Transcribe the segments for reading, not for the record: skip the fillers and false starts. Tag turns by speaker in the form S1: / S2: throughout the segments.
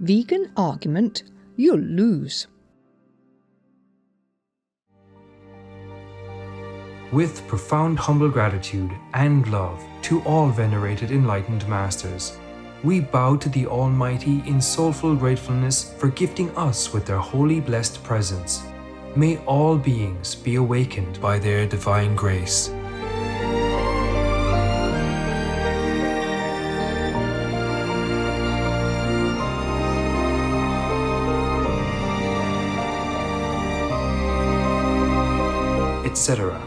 S1: vegan argument, you'll lose.
S2: With profound humble gratitude and love to all venerated enlightened masters, we bow to the Almighty in soulful gratefulness for gifting us with their holy blessed presence. May all beings be awakened by their divine grace. Etc.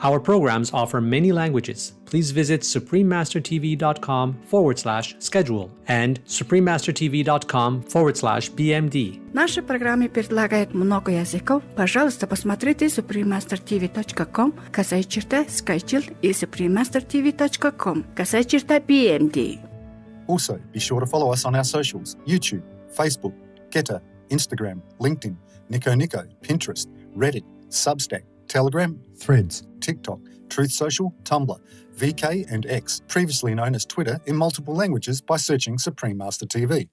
S3: Our programs offer many languages. Please visit suprememastertv.com/schedule and suprememastertv.com/BMD.
S4: Наши программы предлагают много языков. Пожалуйста, посмотрите suprememastertv.com, /schedule и suprememastertv.com, /BMD.
S5: Also, be sure to follow us on our socials: YouTube, Facebook, Getter, Instagram, LinkedIn, Nico, Pinterest, Reddit, Substack, Telegram, Threads, TikTok, Truth Social, Tumblr, VK and X, previously known as Twitter, in multiple languages by searching Supreme Master TV.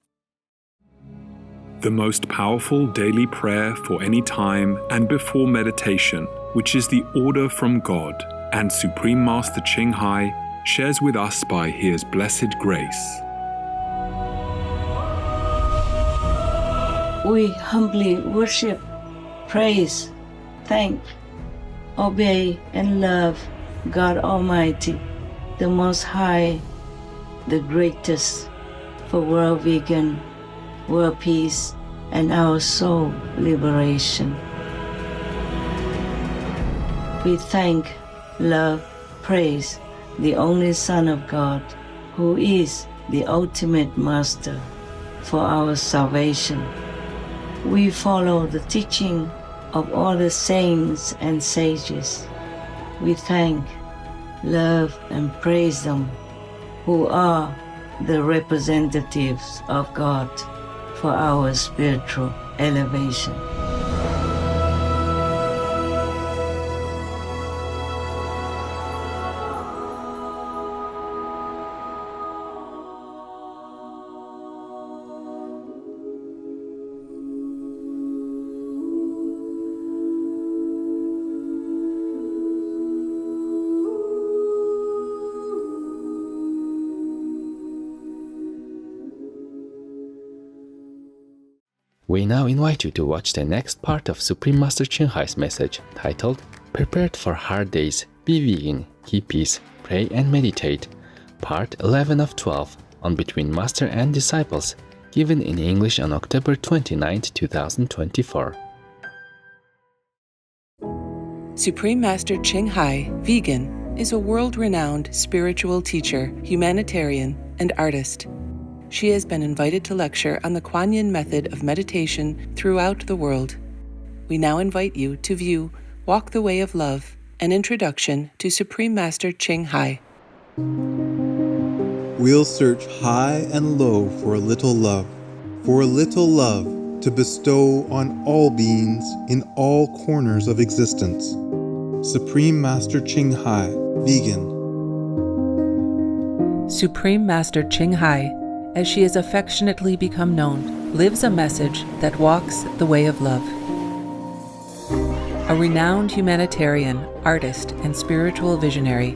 S6: The most powerful daily prayer for any time and before meditation, which is the order from God, and Supreme Master Ching Hai shares with us by His blessed grace.
S7: We humbly worship, praise, thank, obey, and love God Almighty, the Most High, the greatest, for world vegan, world peace, and our soul liberation. We thank, love, praise the only Son of God, who is the ultimate Master for our salvation. We follow the teaching of all the saints and sages. We thank, love, and praise them, who are the representatives of God for our spiritual elevation.
S8: We now invite you to watch the next part of Supreme Master Ching Hai's message, titled Prepared for Hard Days, Be Vegan, Keep Peace, Pray and Meditate, Part 11 of 12, on Between Master and Disciples, given in English on October 29, 2024.
S9: Supreme Master Ching Hai, vegan, is a world-renowned spiritual teacher, humanitarian, and artist. She has been invited to lecture on the Kuan Yin method of meditation throughout the world. We now invite you to view Walk the Way of Love, an introduction to Supreme Master Ching Hai.
S10: We'll search high and low for a little love to bestow on all beings in all corners of existence. Supreme Master Ching Hai, vegan.
S9: Supreme Master Ching Hai, as she has affectionately become known, lives a message that walks the way of love. A renowned humanitarian, artist, and spiritual visionary,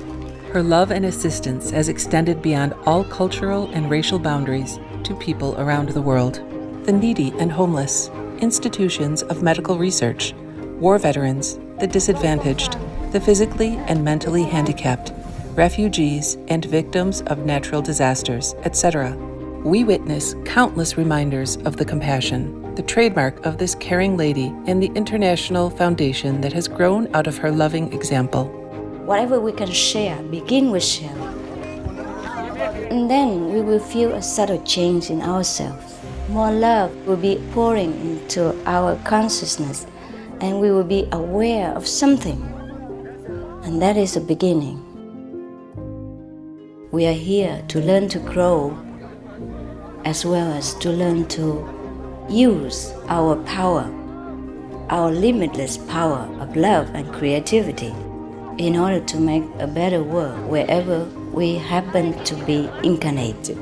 S9: her love and assistance has extended beyond all cultural and racial boundaries to people around the world. The needy and homeless, institutions of medical research, war veterans, the disadvantaged, the physically and mentally handicapped, refugees, and victims of natural disasters, etc. We witness countless reminders of the compassion, the trademark of this caring lady, and the international foundation that has grown out of her loving example.
S11: Whatever we can share, begin with share. And then we will feel a subtle change in ourselves. More love will be pouring into our consciousness, and we will be aware of something. And that is a beginning. We are here to learn to grow, as well as to learn to use our power, our limitless power of love and creativity, in order to make a better world wherever we happen to be incarnated.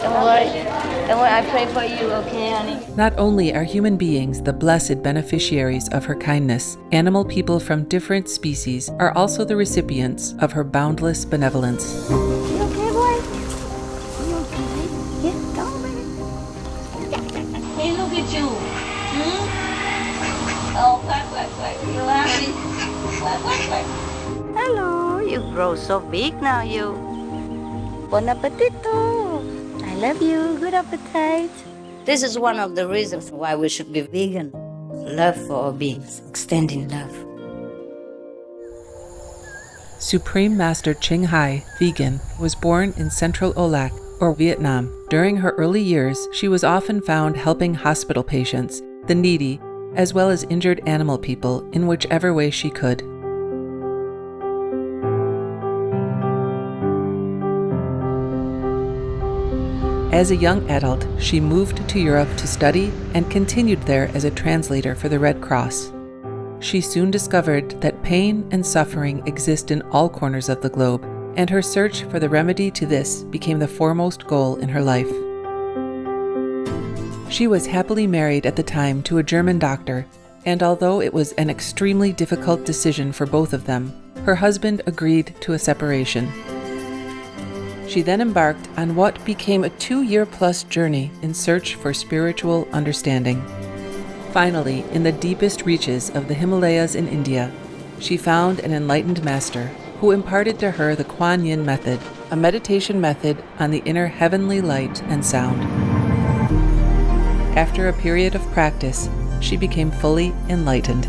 S11: Don't worry. Don't worry, I pray for you, okay, honey?
S9: Not only are human beings the blessed beneficiaries of her kindness, animal people from different species are also the recipients of her boundless benevolence.
S11: You okay, boy? You okay? Yeah, come on, baby. Hey, look at you. Oh, quack. You happy? Quack. Hello, you grow so big now, you. Bon appetito. I love you. Good appetite. This is one of the reasons why we should be vegan. Love for all beings, extending love.
S9: Supreme Master Ching Hai, vegan, was born in Central Olac, or Vietnam. During her early years, she was often found helping hospital patients, the needy, as well as injured animal people in whichever way she could. As a young adult, she moved to Europe to study and continued there as a translator for the Red Cross. She soon discovered that pain and suffering exist in all corners of the globe, and her search for the remedy to this became the foremost goal in her life. She was happily married at the time to a German doctor, and although it was an extremely difficult decision for both of them, her husband agreed to a separation. She then embarked on what became a 2-year-plus journey in search for spiritual understanding. Finally, in the deepest reaches of the Himalayas in India, she found an enlightened master who imparted to her the Kuan Yin method, a meditation method on the inner heavenly light and sound. After a period of practice, she became fully enlightened.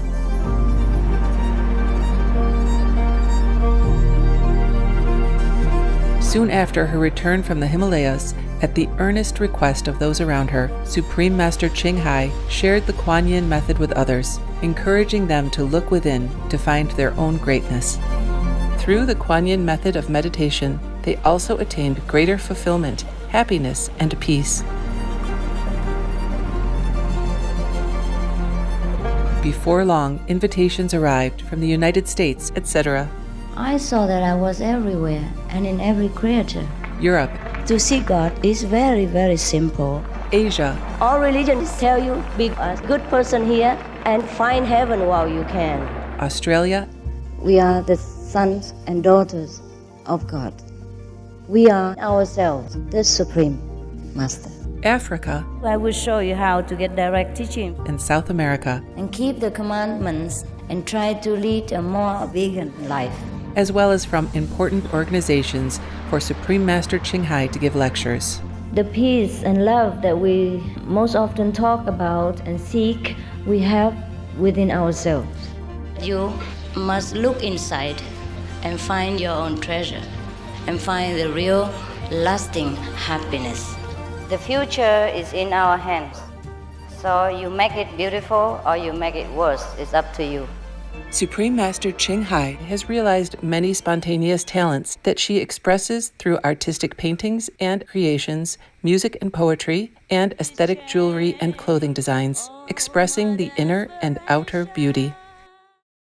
S9: Soon after her return from the Himalayas, at the earnest request of those around her, Supreme Master Ching Hai shared the Kuan Yin method with others, encouraging them to look within to find their own greatness. Through the Kuan Yin method of meditation, they also attained greater fulfillment, happiness, and peace. Before long, invitations arrived from the United States, etc.,
S11: I saw that I was everywhere and in every creature.
S9: Europe,
S11: To see God is very, very simple.
S9: Asia,
S11: All religions tell you be a good person here and find heaven while you can.
S9: Australia,
S11: We are the sons and daughters of God. We are ourselves the Supreme Master.
S9: Africa,
S11: I will show you how to get direct teaching
S9: and South America,
S11: and keep the commandments and try to lead a more vegan life.
S9: as well as from important organizations for Supreme Master Ching Hai to give lectures.
S11: The peace and love that we most often talk about and seek, we have within ourselves. You must look inside and find your own treasure and find the real lasting happiness. The future is in our hands. So you make it beautiful or you make it worse. It's up to you.
S9: Supreme Master Ching Hai has realized many spontaneous talents that she expresses through artistic paintings and creations, music and poetry, and aesthetic jewelry and clothing designs, expressing the inner and outer beauty.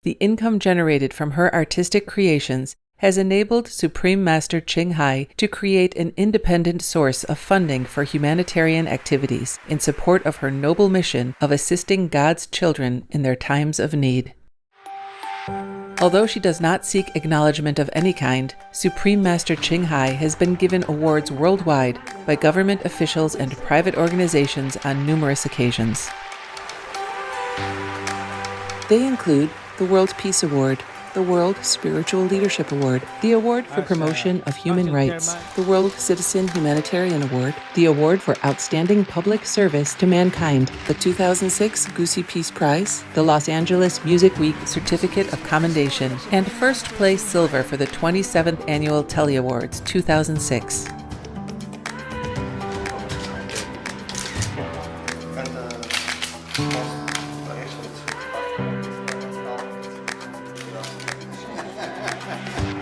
S9: The income generated from her artistic creations has enabled Supreme Master Ching Hai to create an independent source of funding for humanitarian activities in support of her noble mission of assisting God's children in their times of need. Although she does not seek acknowledgement of any kind, Supreme Master Ching Hai has been given awards worldwide by government officials and private organizations on numerous occasions. They include the World Peace Award, the World Spiritual Leadership Award, the Award for Promotion of Human Rights, the World Citizen Humanitarian Award, the Award for Outstanding Public Service to Mankind, the 2006 Goosey Peace Prize, the Los Angeles Music Week Certificate of Commendation, and first place silver for the 27th Annual Telly Awards 2006.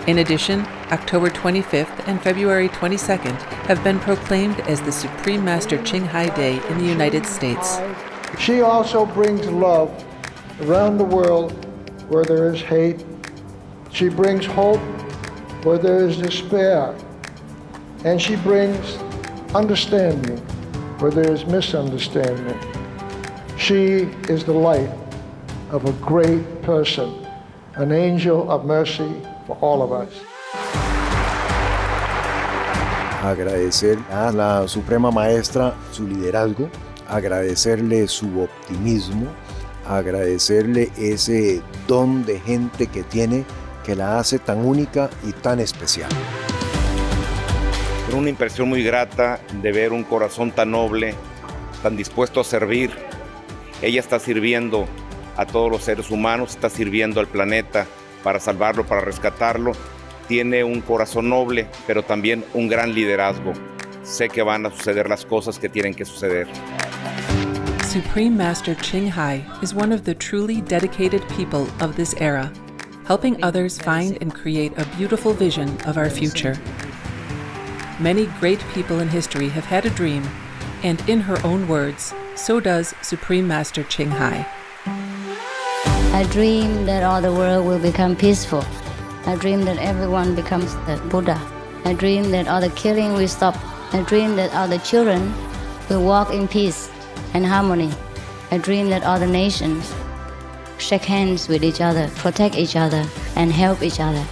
S9: In addition, October 25th and February 22nd have been proclaimed as the Supreme Master Ching Hai Day in the United States.
S12: She also brings love around the world where there is hate. She brings hope where there is despair. And she brings understanding where there is misunderstanding. She is the light of a great person, an angel of mercy for all of us.
S13: Agradecer a la Suprema Maestra su liderazgo, agradecerle su optimismo, agradecerle ese don de gente que tiene que la hace tan única y tan especial.
S14: Una impresión muy grata de ver un corazón tan noble, tan dispuesto a servir. Ella está sirviendo a todos los seres humanos, está sirviendo al planeta para salvarlo, para rescatarlo. Tiene un corazón noble, pero también un gran liderazgo. Sé que van a suceder las cosas que tienen que suceder.
S9: Supreme Master Ching Hai is one of the truly dedicated people of this era, helping others find and create a beautiful vision of our future. Many great people in history have had a dream, and in her own words, so does Supreme Master Ching Hai.
S11: I dream that all the world will become peaceful. I dream that everyone becomes the Buddha. I dream that all the killing will stop. I dream that all the children will walk in peace and harmony. I dream that all the nations shake hands with each other, protect each other, and help each other.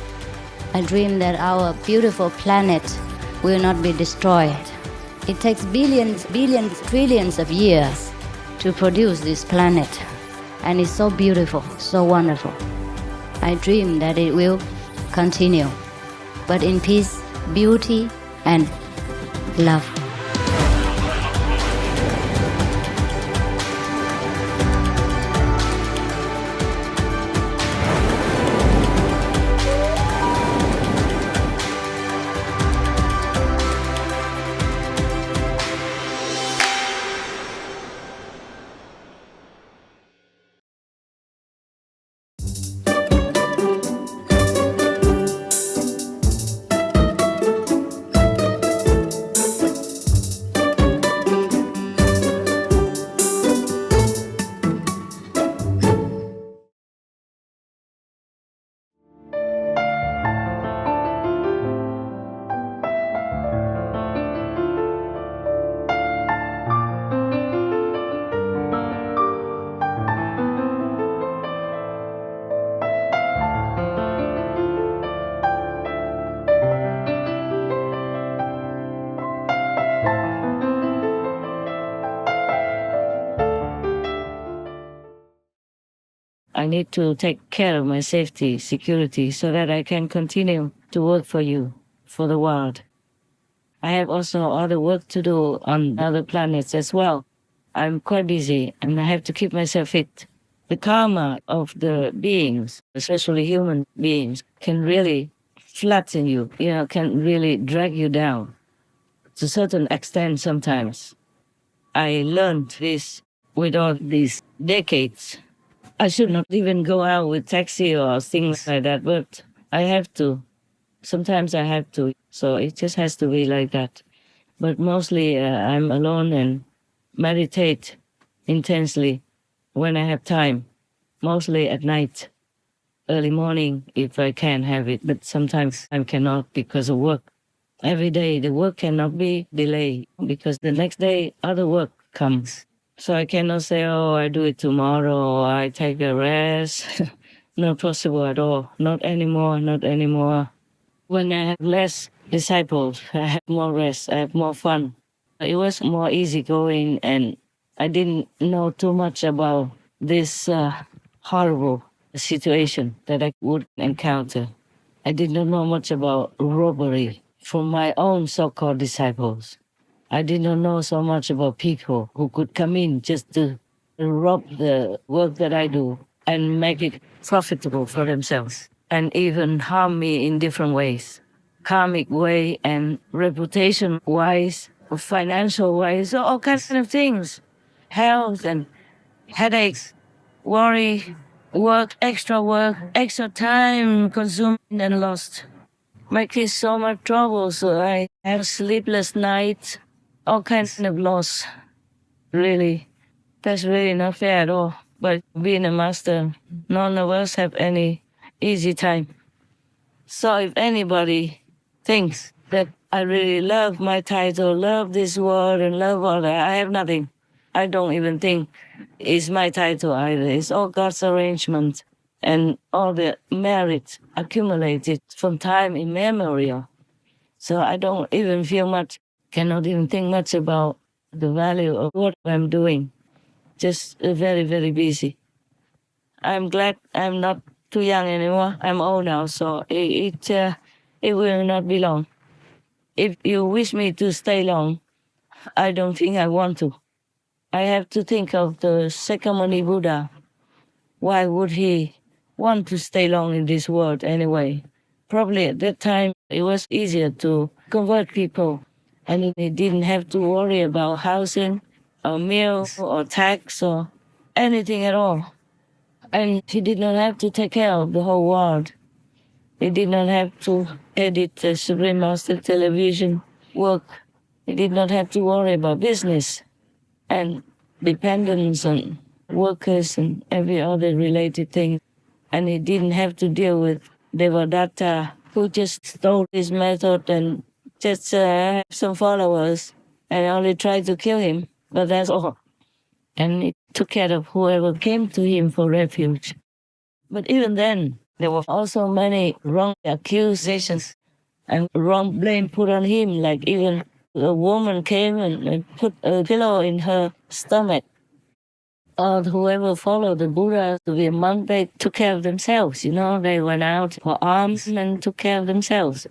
S11: I dream that our beautiful planet will not be destroyed. It takes billions, trillions of years to produce this planet, and it's so beautiful, so wonderful. I dream that it will continue, but in peace, beauty, and love.
S7: I need to take care of my safety, security, so that I can continue to work for you, for the world. I have also other work to do on other planets as well. I'm quite busy and I have to keep myself fit. The karma of the beings, especially human beings, can really flatten you, can really drag you down to a certain extent sometimes. I learned this with all these decades. I should not even go out with taxi or things like that, but I have to. Sometimes I have to, so it just has to be like that. But mostly I'm alone and meditate intensely when I have time, mostly at night, early morning if I can have it, but sometimes I cannot because of work. Every day the work cannot be delayed because the next day other work comes. So I cannot say, oh, I do it tomorrow or I take a rest. Not possible at all. Not anymore, not anymore. When I have less disciples, I have more rest, I have more fun. It was more easygoing and I didn't know too much about this horrible situation that I would encounter. I did not know much about robbery from my own so-called disciples. I did not know so much about people who could come in just to rob the work that I do and make it profitable for themselves and even harm me in different ways. Karmic way and reputation-wise, financial-wise, all kinds of things. Health and headaches, worry, work, extra time consumed and lost. My kids so much trouble, so I have sleepless nights, all kinds of loss. Really, that's really not fair at all. But being a master, none of us have any easy time. So if anybody thinks that I really love my title, love this word, and love all that. I have nothing. I don't even think it's my title either. It's all God's arrangement and all the merit accumulated from time immemorial. So I don't even feel much, cannot even think much about the value of what I'm doing. Just very, very busy. I'm glad I'm not too young anymore. I'm old now, so it will not be long. If you wish me to stay long, I don't think I want to. I have to think of the Sakyamuni Buddha. Why would he want to stay long in this world anyway? Probably at that time it was easier to convert people, and he didn't have to worry about housing or meal or tax or anything at all. And he did not have to take care of the whole world. He did not have to edit the Supreme Master television work. He did not have to worry about business and dependence on workers and every other related thing. And he didn't have to deal with Devadatta, who just stole his method and just have some followers and only tried to kill him. But that's all. And he took care of whoever came to him for refuge. But even then, there were also many wrong accusations and wrong blame put on him. Like even a woman came and put a pillow in her stomach. Or whoever followed the Buddha to be a monk, they took care of themselves. You know, they went out for alms and took care of themselves.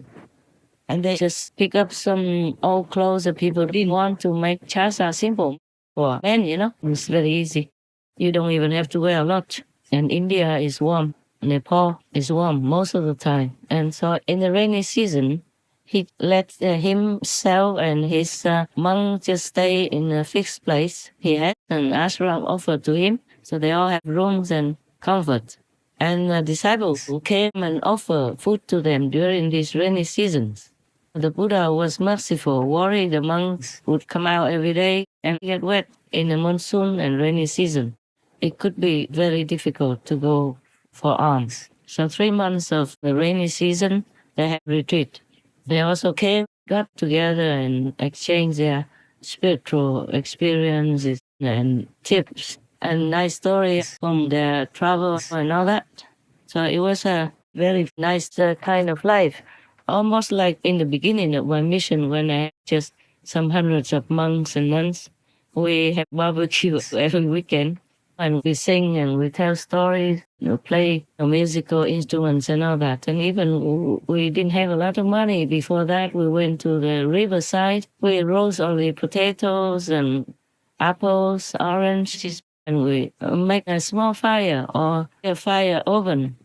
S7: And they just pick up some old clothes that people didn't want to make chasa simple for men, you know. It's very easy. You don't even have to wear a lot. And India is warm. Nepal is warm most of the time. And so in the rainy season, he let himself and his monk just stay in a fixed place. He had an ashram offered to him, so they all have rooms and comfort. And the disciples who came and offered food to them during these rainy seasons. The Buddha was merciful, worried the monks would come out every day and get wet in the monsoon and rainy season. It could be very difficult to go for alms. So 3 months of the rainy season, they had retreat. They also came, got together and exchanged their spiritual experiences and tips and nice stories from their travel and all that. So it was a very nice kind of life. Almost like in the beginning of my mission when I had just some hundreds of monks and nuns. We have barbecue every weekend. And we sing and we tell stories, play musical instruments and all that. And even we didn't have a lot of money. Before that, we went to the riverside. We roast only potatoes and apples, oranges, and we make a small fire or a fire oven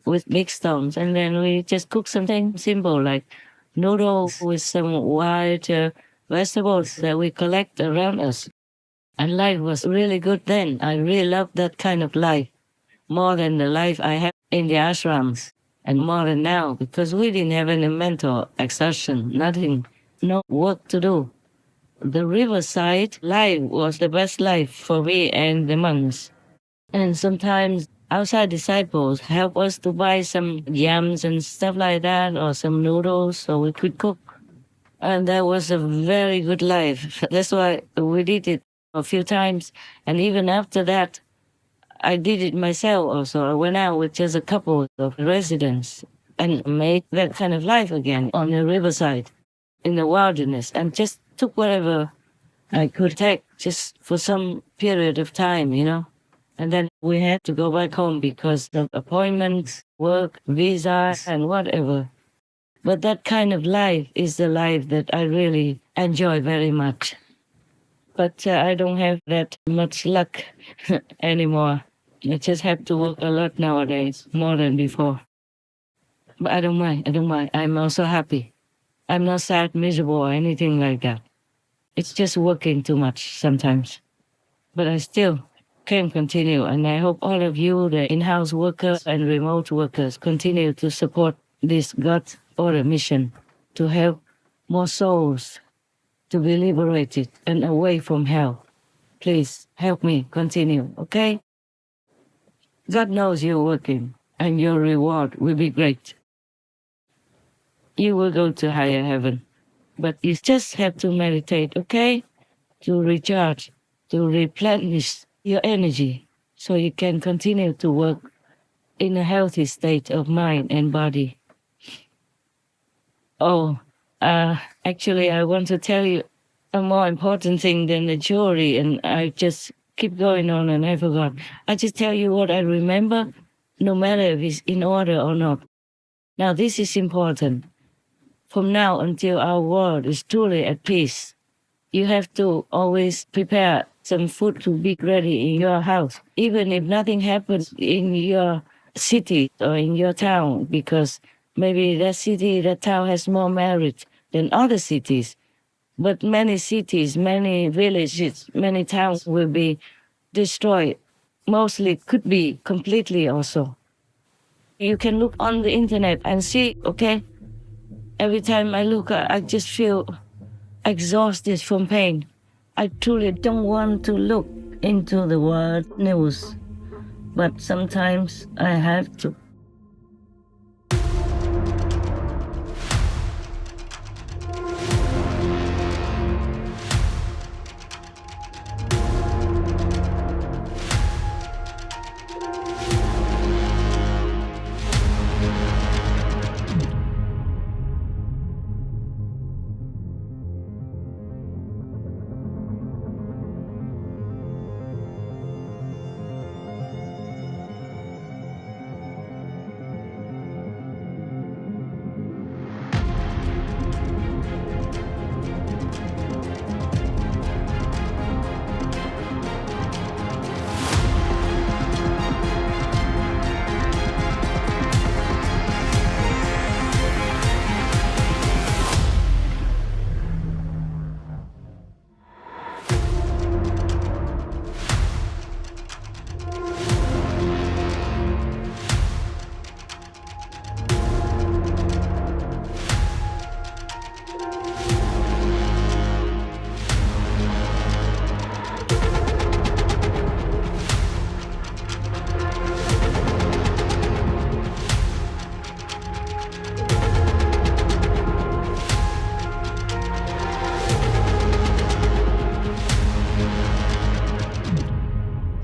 S7: with big stones. And then we just cook something simple like noodles with some wild vegetables that we collect around us. And life was really good then. I really loved that kind of life more than the life I had in the ashrams and more than now because we didn't have any mental exertion, nothing, no work to do. The riverside life was the best life for me and the monks. And sometimes outside disciples help us to buy some yams and stuff like that or some noodles so we could cook. And that was a very good life. That's why we did it a few times. And even after that, I did it myself also. I went out with just a couple of residents and made that kind of life again on the riverside in the wilderness and just took whatever I could take just for some period of time, you know. And then we had to go back home because of appointments, work, visa, and whatever. But that kind of life is the life that I really enjoy very much. But I don't have that much luck anymore. I just have to work a lot nowadays, more than before. But I don't mind. I'm also happy. I'm not sad, miserable, or anything like that. It's just working too much sometimes. But I still can continue, and I hope all of you, the in-house workers and remote workers, continue to support this God order mission to help more souls to be liberated and away from hell. Please help me continue, okay? God knows you're working, and your reward will be great. You will go to higher heaven. but you just have to meditate, okay? To recharge, to replenish your energy so you can continue to work in a healthy state of mind and body. Oh, actually, I want to tell you a more important thing than the jewelry, and I just keep going on and I forgot. I just tell you what I remember, no matter if it's in order or not. Now, this is important. From now until our world is truly at peace, you have to always prepare some food to be ready in your house, even if nothing happens in your city or in your town, because maybe that city, that town has more merit than other cities. But many cities, many villages, many towns will be destroyed. Mostly could be completely also. You can look on the internet and see, okay? Every time I look, I just feel exhausted from pain. I truly don't want to look into the world news, but sometimes I have to.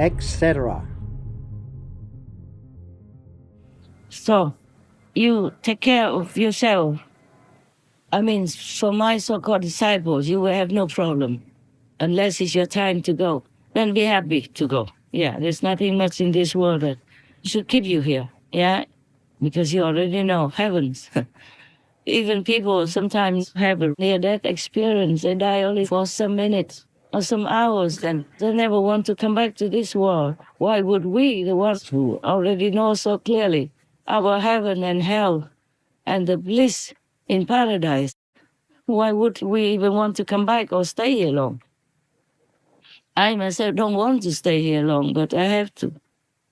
S15: etc.
S7: So, you take care of yourself. I mean, for my so-called disciples, you will have no problem. Unless it's your time to go, then be happy to go. Yeah, there's nothing much in this world that should keep you here. Yeah, because you already know heavens. Even people sometimes have a near-death experience. They die only for some minutes or some hours, and they never want to come back to this world. Why would we, the ones who already know so clearly our heaven and hell and the bliss in paradise, why would we even want to come back or stay here long? I myself don't want to stay here long, but I have to.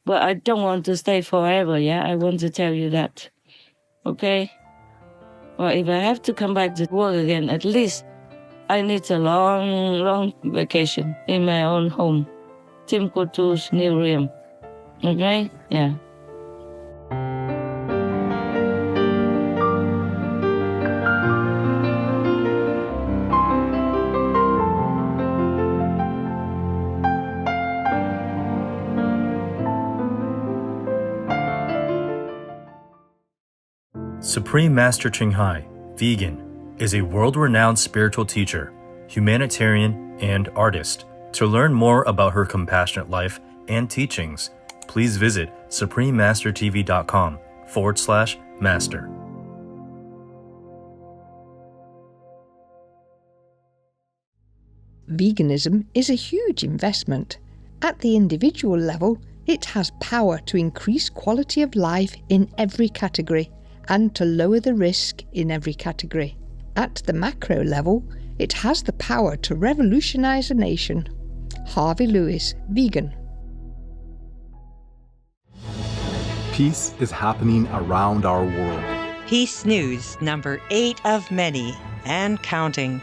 S7: But I don't want to stay forever, yeah? I want to tell you that. Okay? Well, if I have to come back to work again, at least I need a long, long vacation in my own home. Timbuktu's new realm. Okay? Yeah.
S16: Supreme Master Ching Hai, vegan, is a world-renowned spiritual teacher, humanitarian, and artist. To learn more about her compassionate life and teachings, please visit suprememastertv.com/master.
S1: Veganism is a huge investment. At the individual level, it has power to increase quality of life in every category and to lower the risk in every category. At the macro level, it has the power to revolutionize a nation. Harvey Lewis, vegan.
S10: Peace is happening around our world.
S17: Peace News, number 8 of many, and counting.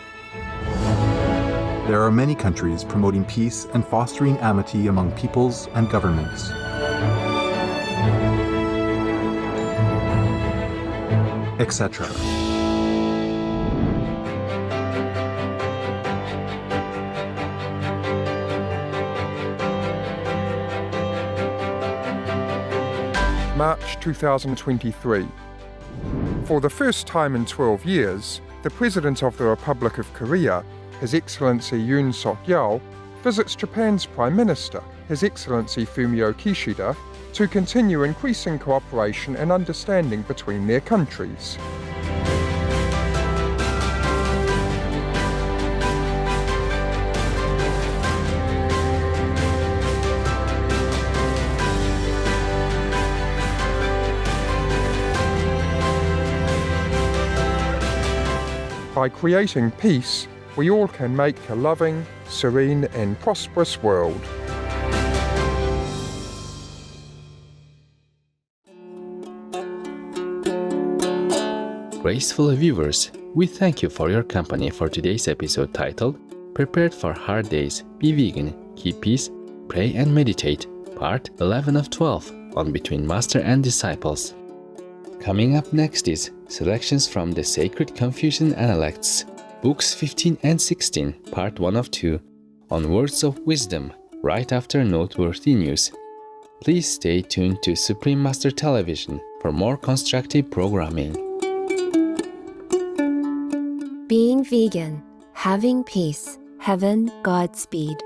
S10: There are many countries promoting peace and fostering amity among peoples and governments. Etc.
S15: March 2023. For the first time in 12 years, the President of the Republic of Korea, His Excellency Yoon Suk-yeol, visits Japan's Prime Minister, His Excellency Fumio Kishida, to continue increasing cooperation and understanding between their countries. By creating peace, we all can make a loving, serene and prosperous world.
S8: Graceful viewers, we thank you for your company for today's episode titled Prepared for Hard Days, Be Vegan, Keep Peace, Pray and Meditate, Part 11 of 12 on Between Master and Disciples. Coming up next is selections from the Sacred Confucian Analects, Books 15 and 16, Part 1 of 2, on Words of Wisdom, right after noteworthy news. Please stay tuned to Supreme Master Television for more constructive programming.
S18: Being vegan, having peace, heaven, Godspeed.